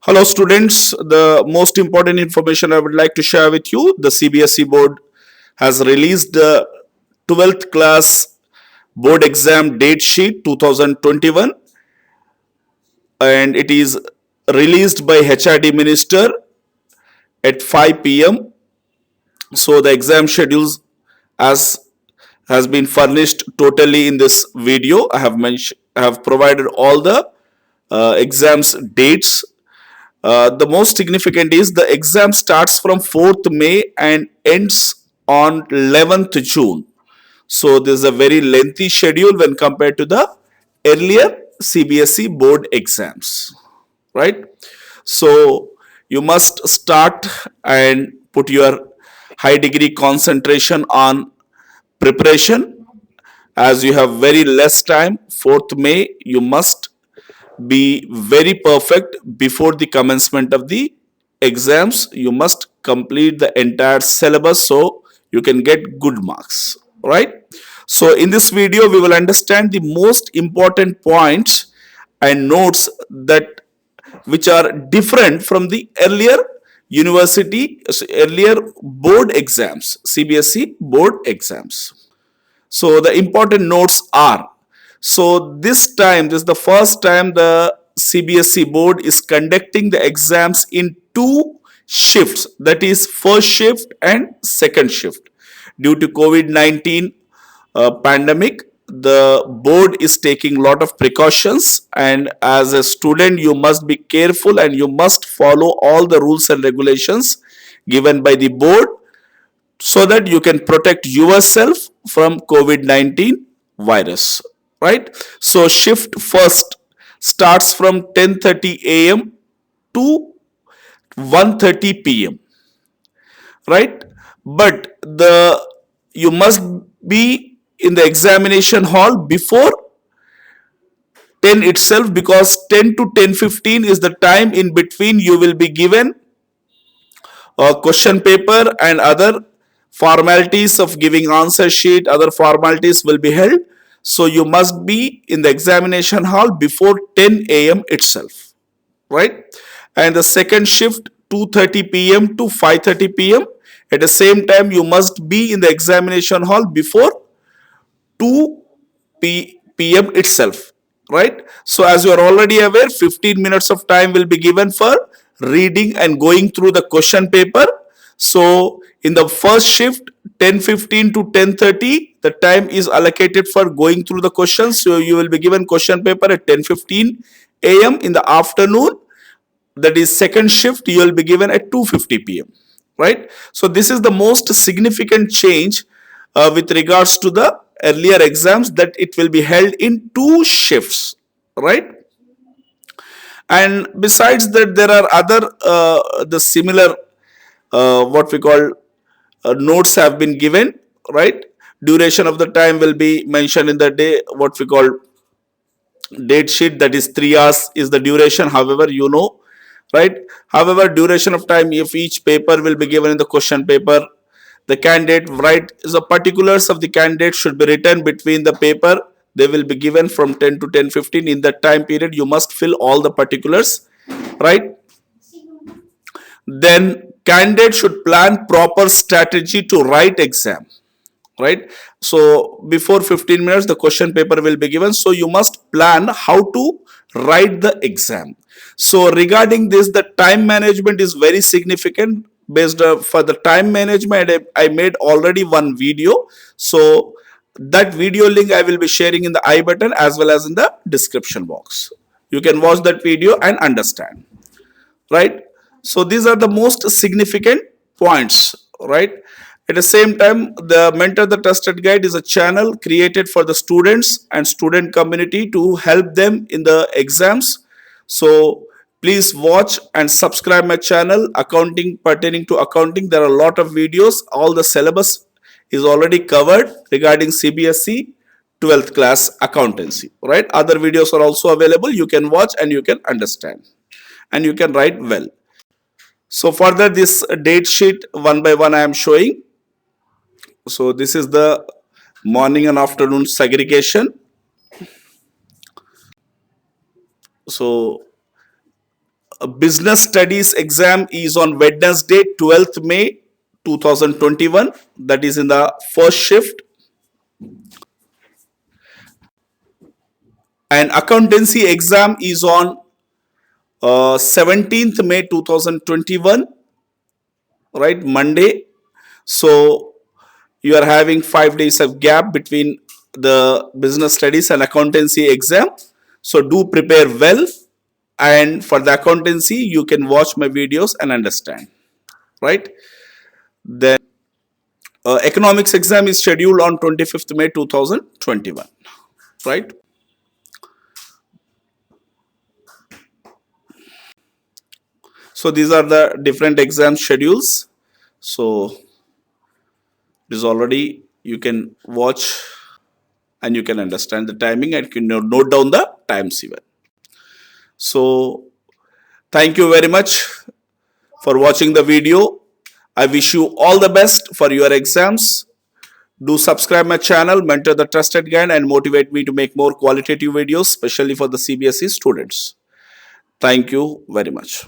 Hello students, the most important information I would like to share with you, the CBSE board has released the 12th class board exam date sheet 2021 and it is released by HRD minister at 5 p.m. So the exam schedules as has been furnished totally in this video. I have provided all the exams dates. The most significant is the exam starts from 4th May and ends on 11th June. So this is a very lengthy schedule when compared to the earlier CBSE board exams, right? So you must start and put your high degree concentration on preparation as you have very less time. 4th May, you must be very perfect before the commencement of the exams. You must complete the entire syllabus so you can get good marks, right? So in this video we will understand the most important points and notes that which are different from the earlier board exams, CBSE board exams. So the important notes are, so this is the first time the CBSE board is conducting the exams in two shifts, that is first shift and second shift. Due to COVID-19 pandemic, the board is taking a lot of precautions, and as a student you must be careful and you must follow all the rules and regulations given by the board so that you can protect yourself from COVID-19 virus, right? So shift first starts from 10:30 a.m. to 1:30 p.m., right? But the you must be in the examination hall before 10 itself, because 10 to 10:15 is the time in between you will be given a question paper and other formalities of giving answer sheet, other formalities will be held. So you must be in the examination hall before 10 a.m. itself, right? And the second shift 2:30 p.m. to 5:30 p.m. At the same time you must be in the examination hall before 2 p.m. itself, right? So as you are already aware, 15 minutes of time will be given for reading and going through the question paper. So in the first shift 10:15 to 10:30, the time is allocated for going through the questions. So you will be given question paper at 10:15 a.m. in the afternoon. That is second shift, you will be given at 2:50 p.m., right? So this is the most significant change with regards to the earlier exams, that it will be held in two shifts, right? And besides that, there are other the similar what we call notes have been given, right? Duration of the time will be mentioned in the day, what we call date sheet, that is 3 hours is the duration. However, you know, right? However, duration of time, if each paper will be given in the question paper, the candidate write the particulars of the candidate should be written between the paper. They will be given from 10 to 10:15. In that time period you must fill all the particulars, right? Then candidate should plan proper strategy to write exam, right? So before 15 minutes the question paper will be given, so you must plan how to write the exam. So regarding this, the time management is very significant. Based for the time management, I made already one video, so that video link I will be sharing in the I button as well as in the description box. You can watch that video and understand, right? So these are the most significant points, right? At the same time, the Mentor the Trusted Guide is a channel created for the students and student community to help them in the exams. So please watch and subscribe my channel, accounting, pertaining to accounting. There are a lot of videos. All the syllabus is already covered regarding CBSE 12th class accountancy, right? Other videos are also available. You can watch and you can understand and you can write well. So further, this date sheet one by one I am showing. So this is the morning and afternoon segregation. So business studies exam is on Wednesday, 12th May 2021. That is in the first shift. And accountancy exam is on 17th May 2021, right? Monday. So you are having 5 days of gap between the business studies and accountancy exam. So do prepare well. And for the accountancy, you can watch my videos and understand, right? Then economics exam is scheduled on 25th May 2021, right? So these are the different exam schedules. So this already you can watch and you can understand the timing and can note down the times even. So thank you very much for watching the video. I wish you all the best for your exams. Do subscribe my channel, Mentor the Trusted Guide, and motivate me to make more qualitative videos, especially for the CBSE students. Thank you very much.